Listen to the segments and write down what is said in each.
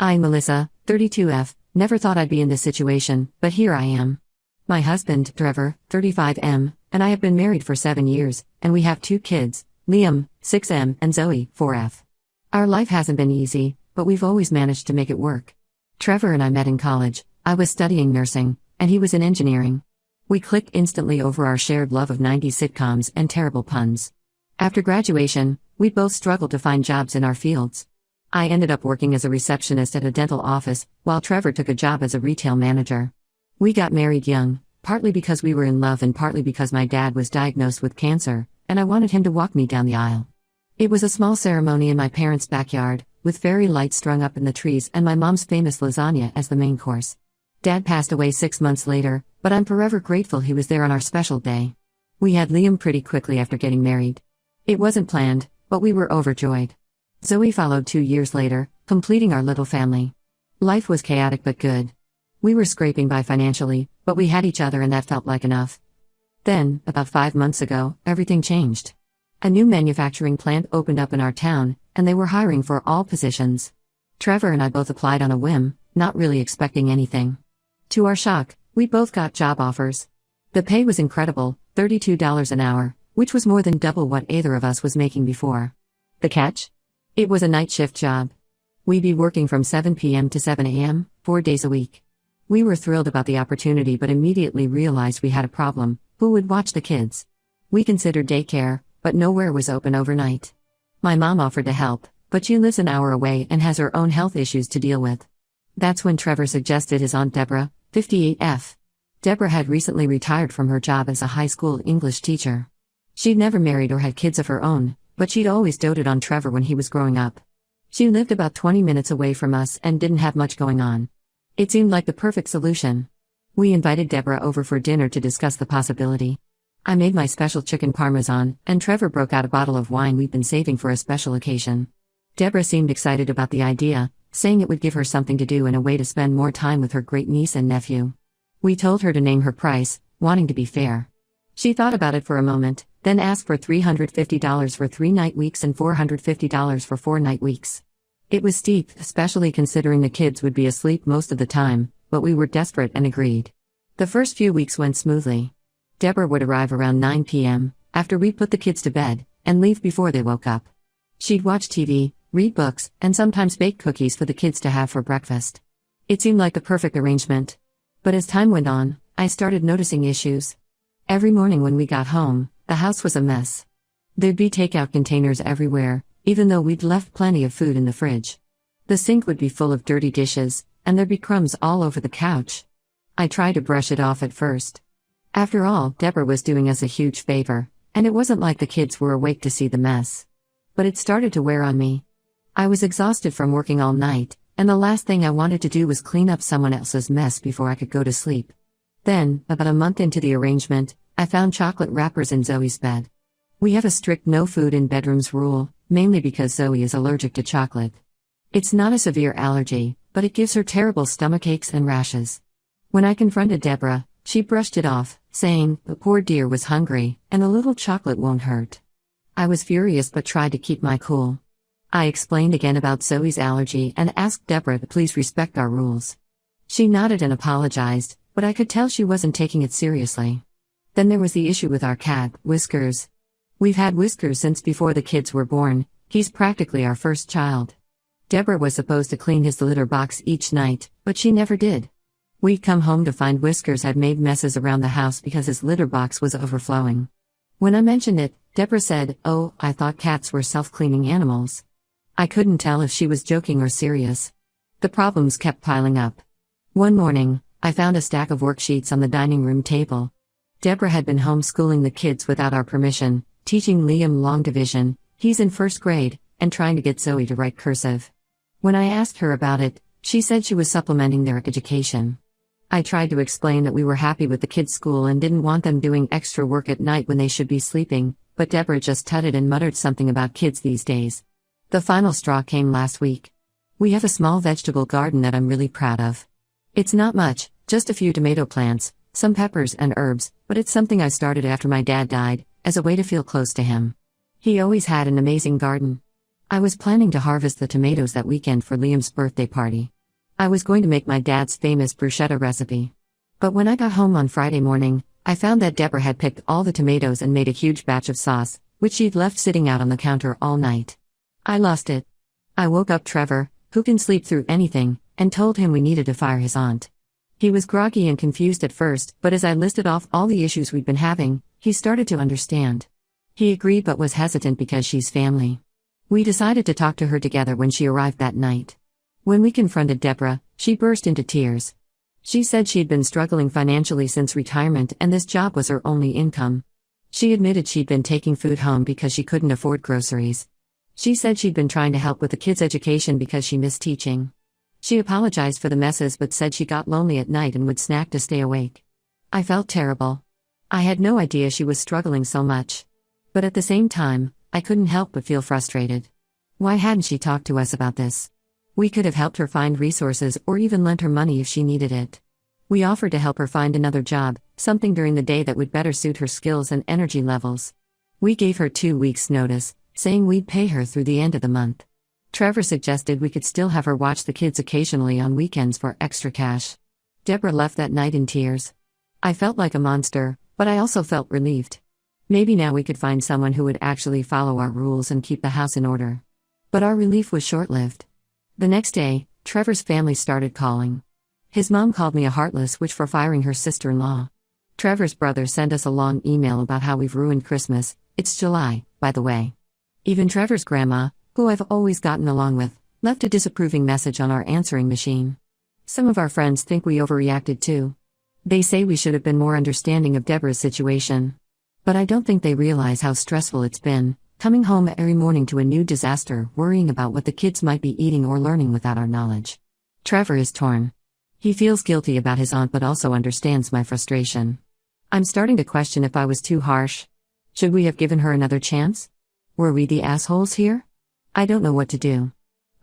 I, Melissa, 32F, never thought I'd be in this situation, but here I am. My husband, Trevor, 35M, and I have been married for 7 years, and we have 2 kids, Liam, 6M, and Zoe, 4F. Our life hasn't been easy, but we've always managed to make it work. Trevor and I met in college. I was studying nursing, and he was in engineering. We clicked instantly over our shared love of 90s sitcoms and terrible puns. After graduation, we both struggled to find jobs in our fields. I ended up working as a receptionist at a dental office, while Trevor took a job as a retail manager. We got married young, partly because we were in love and partly because my dad was diagnosed with cancer, and I wanted him to walk me down the aisle. It was a small ceremony in my parents' backyard, with fairy lights strung up in the trees and my mom's famous lasagna as the main course. Dad passed away 6 months later, but I'm forever grateful he was there on our special day. We had Liam pretty quickly after getting married. It wasn't planned, but we were overjoyed. Zoe followed 2 years later, completing our little family. Life was chaotic but good. We were scraping by financially, but we had each other and that felt like enough. Then, about 5 months ago, everything changed. A new manufacturing plant opened up in our town, and they were hiring for all positions. Trevor and I both applied on a whim, not really expecting anything. To our shock, we both got job offers. The pay was incredible, $32 an hour, which was more than double what either of us was making before. The catch? It was a night shift job. We'd be working from 7 p.m. to 7 a.m., 4 days a week. We were thrilled about the opportunity but immediately realized we had a problem: who would watch the kids? We considered daycare, but nowhere was open overnight. My mom offered to help, but she lives an hour away and has her own health issues to deal with. That's when Trevor suggested his Aunt Deborah, 58F. Deborah had recently retired from her job as a high school English teacher. She'd never married or had kids of her own, but she'd always doted on Trevor when he was growing up. She lived about 20 minutes away from us and didn't have much going on. It seemed like the perfect solution. We invited Deborah over for dinner to discuss the possibility. I made my special chicken parmesan, and Trevor broke out a bottle of wine we'd been saving for a special occasion. Deborah seemed excited about the idea, saying it would give her something to do and a way to spend more time with her great niece and nephew. We told her to name her price, wanting to be fair. She thought about it for a moment, then asked for $350 for 3-night weeks and $450 for 4-night weeks. It was steep, especially considering the kids would be asleep most of the time, but we were desperate and agreed. The first few weeks went smoothly. Deborah would arrive around 9 p.m., after we put the kids to bed, and leave before they woke up. She'd watch TV, read books, and sometimes bake cookies for the kids to have for breakfast. It seemed like the perfect arrangement. But as time went on, I started noticing issues. Every morning when we got home, the house was a mess. There'd be takeout containers everywhere, even though we'd left plenty of food in the fridge. The sink would be full of dirty dishes, and there'd be crumbs all over the couch. I tried to brush it off at first. After all, Deborah was doing us a huge favor, and it wasn't like the kids were awake to see the mess. But it started to wear on me. I was exhausted from working all night, and the last thing I wanted to do was clean up someone else's mess before I could go to sleep. Then, about a month into the arrangement, I found chocolate wrappers in Zoe's bed. We have a strict no food in bedrooms rule, mainly because Zoe is allergic to chocolate. It's not a severe allergy, but it gives her terrible stomach aches and rashes. When I confronted Deborah, she brushed it off, saying, "The poor dear was hungry, and a little chocolate won't hurt." I was furious but tried to keep my cool. I explained again about Zoe's allergy and asked Deborah to please respect our rules. She nodded and apologized, but I could tell she wasn't taking it seriously. Then there was the issue with our cat, Whiskers. We've had Whiskers since before the kids were born. He's practically our first child. Deborah was supposed to clean his litter box each night, but she never did. We'd come home to find Whiskers had made messes around the house because his litter box was overflowing. When I mentioned it, Deborah said, "Oh, I thought cats were self-cleaning animals." I couldn't tell if she was joking or serious. The problems kept piling up. One morning, I found a stack of worksheets on the dining room table. Deborah had been homeschooling the kids without our permission, teaching Liam long division, he's in first grade, and trying to get Zoe to write cursive. When I asked her about it, she said she was supplementing their education. I tried to explain that we were happy with the kids' school and didn't want them doing extra work at night when they should be sleeping, but Deborah just tutted and muttered something about kids these days. The final straw came last week. We have a small vegetable garden that I'm really proud of. It's not much, just a few tomato plants, some peppers and herbs, but it's something I started after my dad died, as a way to feel close to him. He always had an amazing garden. I was planning to harvest the tomatoes that weekend for Liam's birthday party. I was going to make my dad's famous bruschetta recipe. But when I got home on Friday morning, I found that Deborah had picked all the tomatoes and made a huge batch of sauce, which she'd left sitting out on the counter all night. I lost it. I woke up Trevor, who can sleep through anything, and told him we needed to fire his aunt. He was groggy and confused at first, but as I listed off all the issues we'd been having, he started to understand. He agreed but was hesitant because she's family. We decided to talk to her together when she arrived that night. When we confronted Deborah, she burst into tears. She said she'd been struggling financially since retirement and this job was her only income. She admitted she'd been taking food home because she couldn't afford groceries. She said she'd been trying to help with the kids' education because she missed teaching. She apologized for the messes but said she got lonely at night and would snack to stay awake. I felt terrible. I had no idea she was struggling so much. But at the same time, I couldn't help but feel frustrated. Why hadn't she talked to us about this? We could have helped her find resources or even lent her money if she needed it. We offered to help her find another job, something during the day that would better suit her skills and energy levels. We gave her 2 weeks' notice, saying we'd pay her through the end of the month. Trevor suggested we could still have her watch the kids occasionally on weekends for extra cash. Deborah left that night in tears. I felt like a monster, but I also felt relieved. Maybe now we could find someone who would actually follow our rules and keep the house in order. But our relief was short-lived. The next day, Trevor's family started calling. His mom called me a heartless witch for firing her sister-in-law. Trevor's brother sent us a long email about how we've ruined Christmas. It's July, by the way. Even Trevor's grandma, who I've always gotten along with, left a disapproving message on our answering machine. Some of our friends think we overreacted too. They say we should have been more understanding of Deborah's situation. But I don't think they realize how stressful it's been, coming home every morning to a new disaster, worrying about what the kids might be eating or learning without our knowledge. Trevor is torn. He feels guilty about his aunt but also understands my frustration. I'm starting to question if I was too harsh. Should we have given her another chance? Were we the assholes here? I don't know what to do.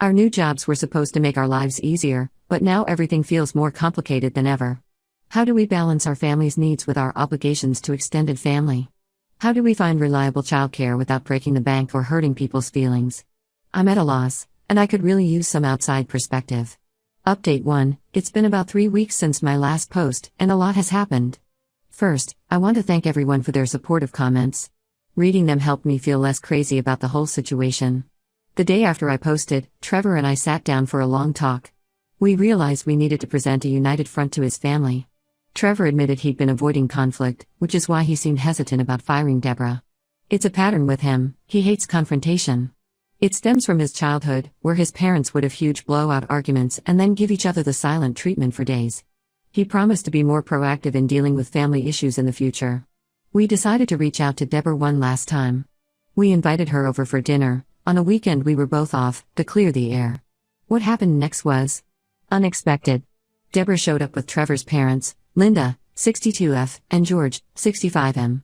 Our new jobs were supposed to make our lives easier, but now everything feels more complicated than ever. How do we balance our family's needs with our obligations to extended family? How do we find reliable childcare without breaking the bank or hurting people's feelings? I'm at a loss, and I could really use some outside perspective. Update 1, it's been about 3 weeks since my last post, and a lot has happened. First, I want to thank everyone for their supportive comments. Reading them helped me feel less crazy about the whole situation. The day after I posted, Trevor and I sat down for a long talk. We realized we needed to present a united front to his family. Trevor admitted he'd been avoiding conflict, which is why he seemed hesitant about firing Deborah. It's a pattern with him, he hates confrontation. It stems from his childhood, where his parents would have huge blowout arguments and then give each other the silent treatment for days. He promised to be more proactive in dealing with family issues in the future. We decided to reach out to Deborah one last time. We invited her over for dinner, on a weekend we were both off, to clear the air. What happened next was unexpected. Deborah showed up with Trevor's parents, Linda, 62F, and George, 65M.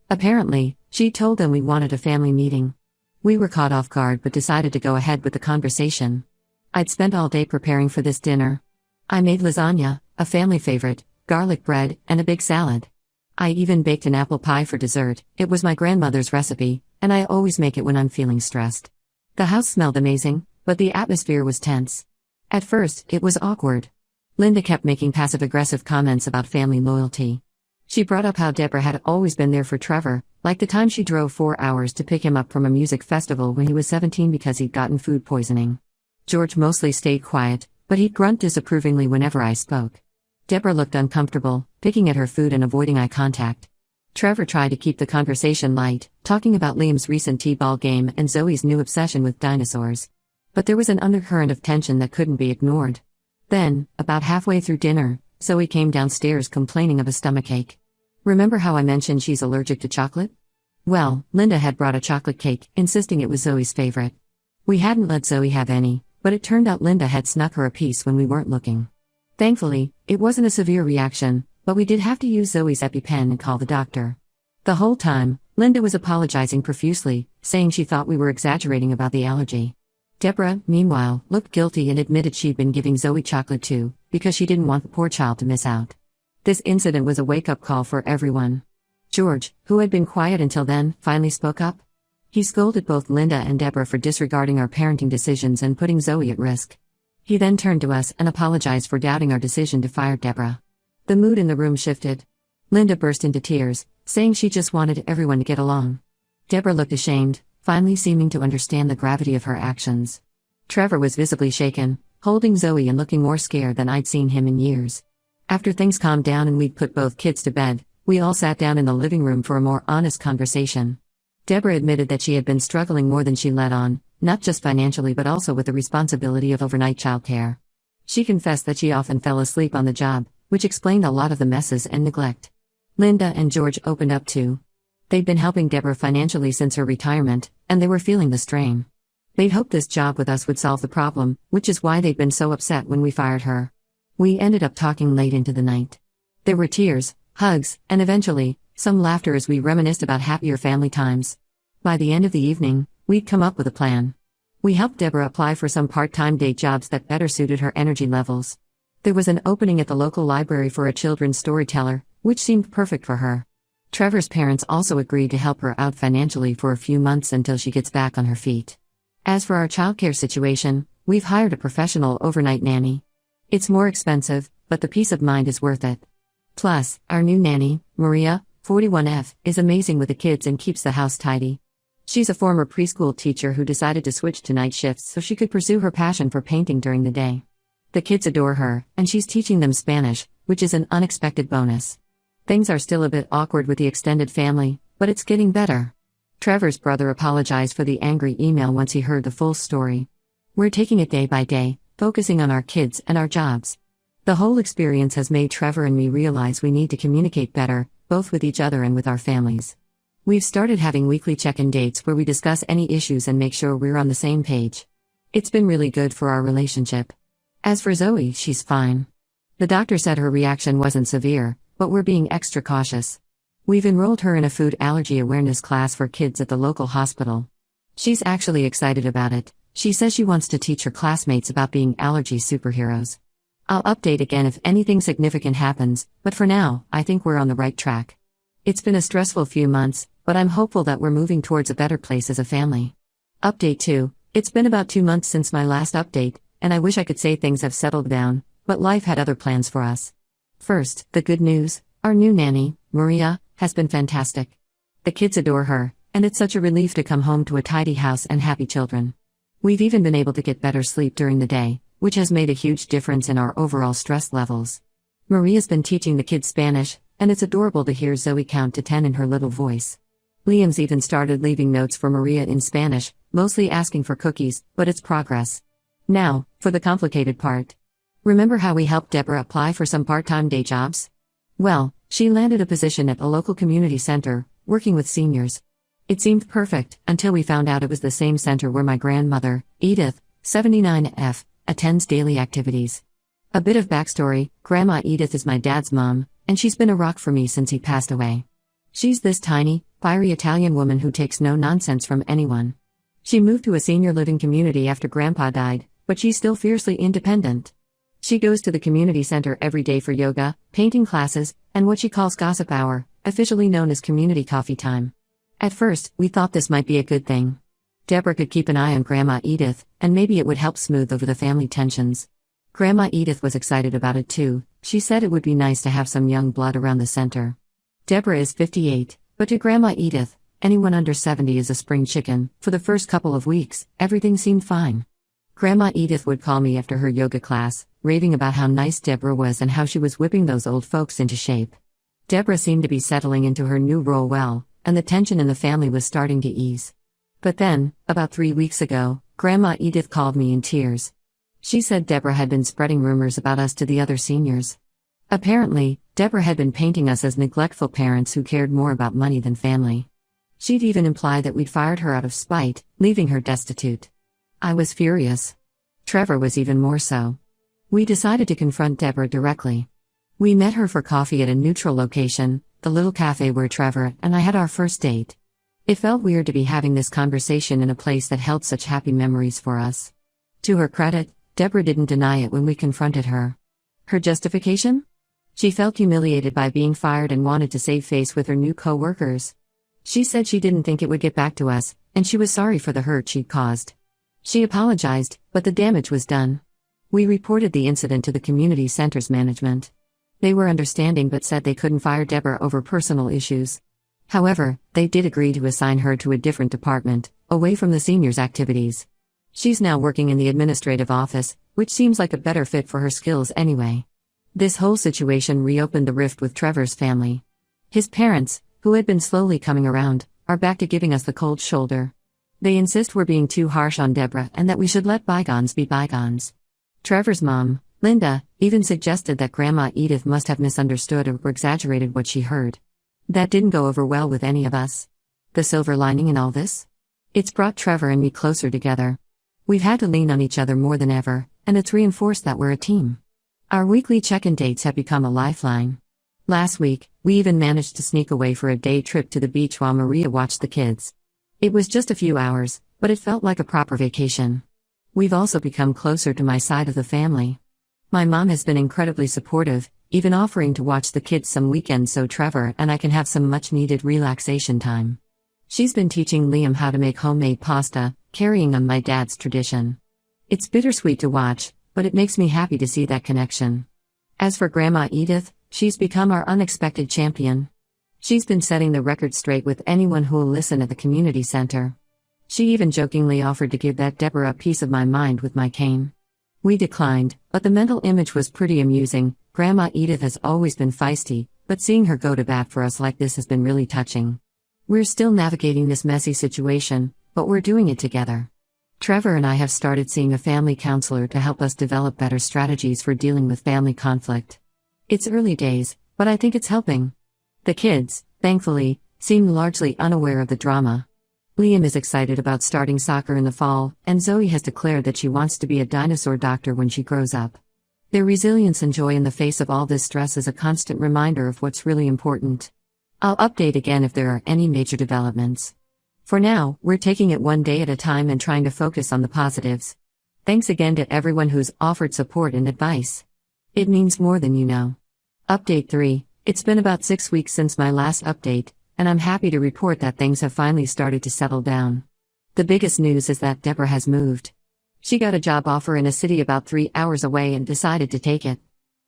Apparently, she told them we wanted a family meeting. We were caught off guard but decided to go ahead with the conversation. I'd spent all day preparing for this dinner. I made lasagna, a family favorite, garlic bread, and a big salad. I even baked an apple pie for dessert. It was my grandmother's recipe, and I always make it when I'm feeling stressed. The house smelled amazing, but the atmosphere was tense. At first, it was awkward. Linda kept making passive-aggressive comments about family loyalty. She brought up how Deborah had always been there for Trevor, like the time she drove 4 hours to pick him up from a music festival when he was 17 because he'd gotten food poisoning. George mostly stayed quiet, but he'd grunt disapprovingly whenever I spoke. Deborah looked uncomfortable, picking at her food and avoiding eye contact. Trevor tried to keep the conversation light, talking about Liam's recent t-ball game and Zoe's new obsession with dinosaurs. But there was an undercurrent of tension that couldn't be ignored. Then, about halfway through dinner, Zoe came downstairs complaining of a stomachache. Remember how I mentioned she's allergic to chocolate? Well, Linda had brought a chocolate cake, insisting it was Zoe's favorite. We hadn't let Zoe have any, but it turned out Linda had snuck her a piece when we weren't looking. Thankfully, it wasn't a severe reaction, but we did have to use Zoe's EpiPen and call the doctor. The whole time, Linda was apologizing profusely, saying she thought we were exaggerating about the allergy. Deborah, meanwhile, looked guilty and admitted she'd been giving Zoe chocolate too, because she didn't want the poor child to miss out. This incident was a wake-up call for everyone. George, who had been quiet until then, finally spoke up. He scolded both Linda and Deborah for disregarding our parenting decisions and putting Zoe at risk. He then turned to us and apologized for doubting our decision to fire Deborah. The mood in the room shifted. Linda burst into tears, saying she just wanted everyone to get along. Deborah looked ashamed, finally seeming to understand the gravity of her actions. Trevor was visibly shaken, holding Zoe and looking more scared than I'd seen him in years. After things calmed down and we'd put both kids to bed, we all sat down in the living room for a more honest conversation. Deborah admitted that she had been struggling more than she let on, not just financially but also with the responsibility of overnight childcare. She confessed that she often fell asleep on the job, which explained a lot of the messes and neglect. Linda and George opened up too. They'd been helping Deborah financially since her retirement, and they were feeling the strain. They'd hoped this job with us would solve the problem, which is why they'd been so upset when we fired her. We ended up talking late into the night. There were tears, hugs, and eventually, some laughter as we reminisced about happier family times. By the end of the evening, we'd come up with a plan. We helped Deborah apply for some part-time day jobs that better suited her energy levels. There was an opening at the local library for a children's storyteller, which seemed perfect for her. Trevor's parents also agreed to help her out financially for a few months until she gets back on her feet. As for our childcare situation, we've hired a professional overnight nanny. It's more expensive, but the peace of mind is worth it. Plus, our new nanny, Maria, 41F, is amazing with the kids and keeps the house tidy. She's a former preschool teacher who decided to switch to night shifts so she could pursue her passion for painting during the day. The kids adore her, and she's teaching them Spanish, which is an unexpected bonus. Things are still a bit awkward with the extended family, but it's getting better. Trevor's brother apologized for the angry email once he heard the full story. We're taking it day by day, focusing on our kids and our jobs. The whole experience has made Trevor and me realize we need to communicate better, both with each other and with our families. We've started having weekly check-in dates where we discuss any issues and make sure we're on the same page. It's been really good for our relationship. As for Zoe, she's fine. The doctor said her reaction wasn't severe, but we're being extra cautious. We've enrolled her in a food allergy awareness class for kids at the local hospital. She's actually excited about it. She says she wants to teach her classmates about being allergy superheroes. I'll update again if anything significant happens, but for now, I think we're on the right track. It's been a stressful few months, but I'm hopeful that we're moving towards a better place as a family. Update 2. It's been about 2 months since my last update, and I wish I could say things have settled down, but life had other plans for us. First, the good news: our new nanny, Maria, has been fantastic. The kids adore her, and it's such a relief to come home to a tidy house and happy children. We've even been able to get better sleep during the day, which has made a huge difference in our overall stress levels. Maria's been teaching the kids Spanish, and it's adorable to hear Zoe count to 10 in her little voice. Liam's even started leaving notes for Maria in Spanish, mostly asking for cookies, but it's progress. Now, for the complicated part. Remember how we helped Deborah apply for some part-time day jobs? Well, she landed a position at a local community center, working with seniors. It seemed perfect, until we found out it was the same center where my grandmother, Edith, 79F, attends daily activities. A bit of backstory: Grandma Edith is my dad's mom, and she's been a rock for me since he passed away. She's this tiny, fiery Italian woman who takes no nonsense from anyone. She moved to a senior living community after Grandpa died, but she's still fiercely independent. She goes to the community center every day for yoga, painting classes, and what she calls gossip hour, officially known as community coffee time. At first, we thought this might be a good thing. Deborah could keep an eye on Grandma Edith, and maybe it would help smooth over the family tensions. Grandma Edith was excited about it too. She said it would be nice to have some young blood around the center. Deborah is 58, but to Grandma Edith, anyone under 70 is a spring chicken. For the first couple of weeks, everything seemed fine. Grandma Edith would call me after her yoga class, raving about how nice Deborah was and how she was whipping those old folks into shape. Deborah seemed to be settling into her new role well, and the tension in the family was starting to ease. But then, about 3 weeks ago, Grandma Edith called me in tears. She said Deborah had been spreading rumors about us to the other seniors. Apparently, Deborah had been painting us as neglectful parents who cared more about money than family. She'd even implied that we'd fired her out of spite, leaving her destitute. I was furious. Trevor was even more so. We decided to confront Deborah directly. We met her for coffee at a neutral location, the little cafe where Trevor and I had our first date. It felt weird to be having this conversation in a place that held such happy memories for us. To her credit, Deborah didn't deny it when we confronted her. Her justification? She felt humiliated by being fired and wanted to save face with her new co-workers. She said she didn't think it would get back to us, and she was sorry for the hurt she'd caused. She apologized, but the damage was done. We reported the incident to the community center's management. They were understanding but said they couldn't fire Deborah over personal issues. However, they did agree to assign her to a different department, away from the seniors' activities. She's now working in the administrative office, which seems like a better fit for her skills anyway. This whole situation reopened the rift with Trevor's family. His parents, who had been slowly coming around, are back to giving us the cold shoulder. They insist we're being too harsh on Deborah and that we should let bygones be bygones. Trevor's mom, Linda, even suggested that Grandma Edith must have misunderstood or exaggerated what she heard. That didn't go over well with any of us. The silver lining in all this? It's brought Trevor and me closer together. We've had to lean on each other more than ever, and it's reinforced that we're a team. Our weekly check-in dates have become a lifeline. Last week, we even managed to sneak away for a day trip to the beach while Maria watched the kids. It was just a few hours, but it felt like a proper vacation. We've also become closer to my side of the family. My mom has been incredibly supportive, even offering to watch the kids some weekends so Trevor and I can have some much-needed relaxation time. She's been teaching Liam how to make homemade pasta, carrying on my dad's tradition. It's bittersweet to watch, but it makes me happy to see that connection. As for Grandma Edith, she's become our unexpected champion. She's been setting the record straight with anyone who'll listen at the community center. She even jokingly offered to give that Deborah a piece of my mind with my cane. We declined, but the mental image was pretty amusing. Grandma Edith has always been feisty, but seeing her go to bat for us like this has been really touching. We're still navigating this messy situation, but we're doing it together. Trevor and I have started seeing a family counselor to help us develop better strategies for dealing with family conflict. It's early days, but I think it's helping. The kids, thankfully, seem largely unaware of the drama. Liam is excited about starting soccer in the fall, and Zoe has declared that she wants to be a dinosaur doctor when she grows up. Their resilience and joy in the face of all this stress is a constant reminder of what's really important. I'll update again if there are any major developments. For now, we're taking it one day at a time and trying to focus on the positives. Thanks again to everyone who's offered support and advice. It means more than you know. Update 3. It's been about 6 weeks since my last update, and I'm happy to report that things have finally started to settle down. The biggest news is that Deborah has moved. She got a job offer in a city about 3 hours away and decided to take it.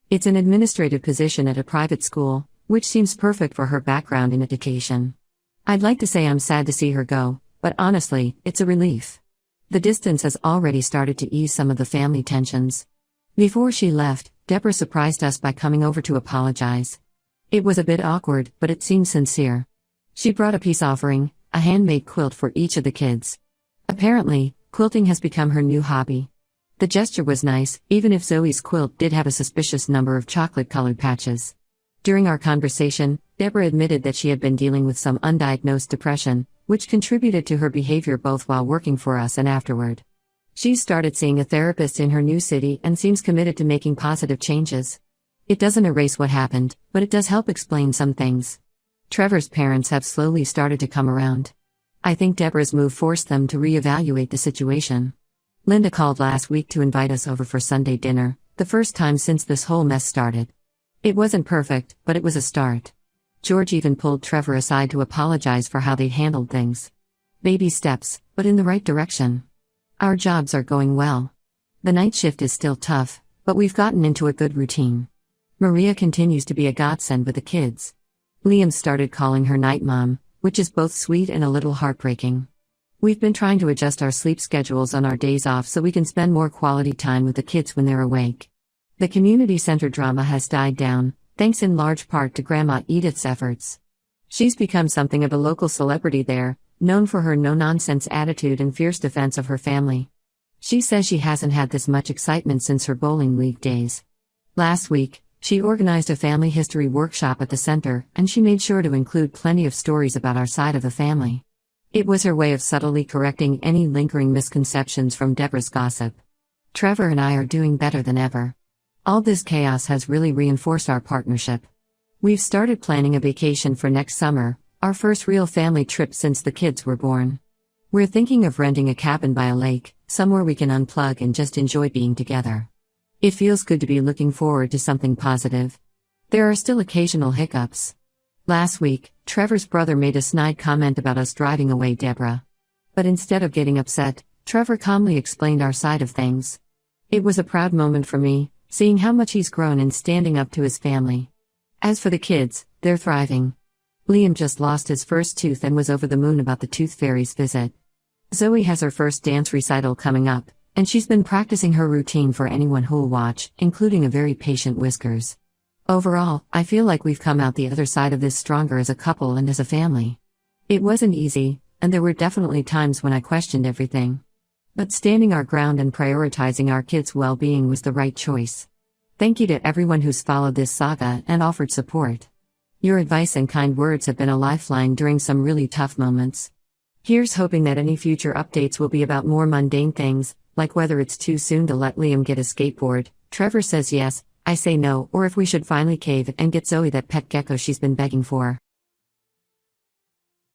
It's an administrative position at a private school, which seems perfect for her background in education. I'd like to say I'm sad to see her go, but honestly, it's a relief. The distance has already started to ease some of the family tensions. Before she left, Deborah surprised us by coming over to apologize. It was a bit awkward, but it seemed sincere. She brought a peace offering, a handmade quilt for each of the kids. Apparently, quilting has become her new hobby. The gesture was nice, even if Zoe's quilt did have a suspicious number of chocolate-colored patches. During our conversation, Deborah admitted that she had been dealing with some undiagnosed depression, which contributed to her behavior both while working for us and afterward. She's started seeing a therapist in her new city and seems committed to making positive changes. It doesn't erase what happened, but it does help explain some things. Trevor's parents have slowly started to come around. I think Deborah's move forced them to reevaluate the situation. Linda called last week to invite us over for Sunday dinner, the first time since this whole mess started. It wasn't perfect, but it was a start. George even pulled Trevor aside to apologize for how they'd handled things. Baby steps, but in the right direction. Our jobs are going well. The night shift is still tough, but we've gotten into a good routine. Maria continues to be a godsend with the kids. Liam started calling her night mom, which is both sweet and a little heartbreaking. We've been trying to adjust our sleep schedules on our days off so we can spend more quality time with the kids when they're awake. The community center drama has died down, thanks in large part to Grandma Edith's efforts. She's become something of a local celebrity there, known for her no-nonsense attitude and fierce defense of her family. She says she hasn't had this much excitement since her bowling league days. Last week, she organized a family history workshop at the center, and she made sure to include plenty of stories about our side of the family. It was her way of subtly correcting any lingering misconceptions from Deborah's gossip. Trevor and I are doing better than ever. All this chaos has really reinforced our partnership. We've started planning a vacation for next summer, our first real family trip since the kids were born. We're thinking of renting a cabin by a lake, somewhere we can unplug and just enjoy being together. It feels good to be looking forward to something positive. There are still occasional hiccups. Last week, Trevor's brother made a snide comment about us driving away Deborah. But instead of getting upset, Trevor calmly explained our side of things. It was a proud moment for me, seeing how much he's grown and standing up to his family. As for the kids, they're thriving. Liam just lost his first tooth and was over the moon about the tooth fairy's visit. Zoe has her first dance recital coming up, and she's been practicing her routine for anyone who'll watch, including a very patient Whiskers. Overall, I feel like we've come out the other side of this stronger as a couple and as a family. It wasn't easy, and there were definitely times when I questioned everything. But standing our ground and prioritizing our kids' well-being was the right choice. Thank you to everyone who's followed this saga and offered support. Your advice and kind words have been a lifeline during some really tough moments. Here's hoping that any future updates will be about more mundane things, like whether it's too soon to let Liam get a skateboard, Trevor says yes, I say no, or if we should finally cave and get Zoe that pet gecko she's been begging for.